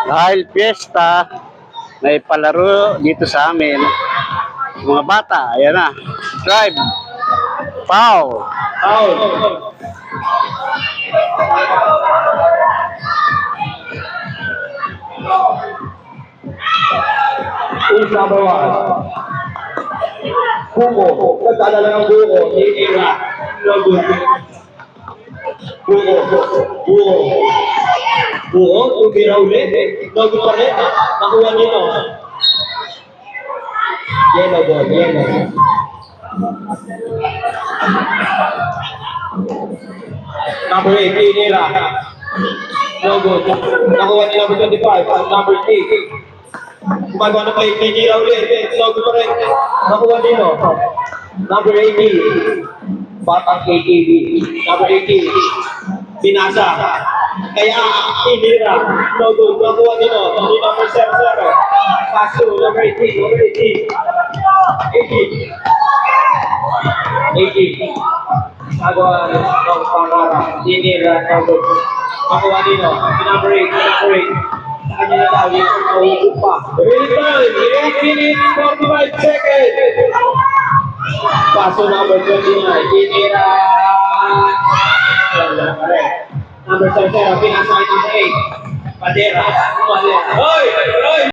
Dahil piyesta, may palaro dito sa amin. Mga bata, ayan na. Drive. Foul. Foul. Is number 1. Buko. Nagdala ng buko. Ira. No good. Buko. Buko. Buko. Tumira ulit. No good pa rin. Nakuha nito. Yellow ball. Yellow. Number 8. Ira. No good. Nakuha ni number 25. Number 8. Gumagawa ng play, tinira ulit. No good pa rin. Nakuha nito. Number 80. Batang ATV. Number 80. Binasa. Kaya tinira. No good. Nakuha nito. Hindi number 7. Pass to number 80. Number 80. 80. 80. Nagawa ng pangara. Tinira. No good. Nakuha nito. Number 8. Number 8. Kanya na tayo yung nauupo pa. Ready time, 8 minutes, 45 seconds. Paso number 29, tinira. Number 7, pinasa number 8. Padera. Hoy! Hoy!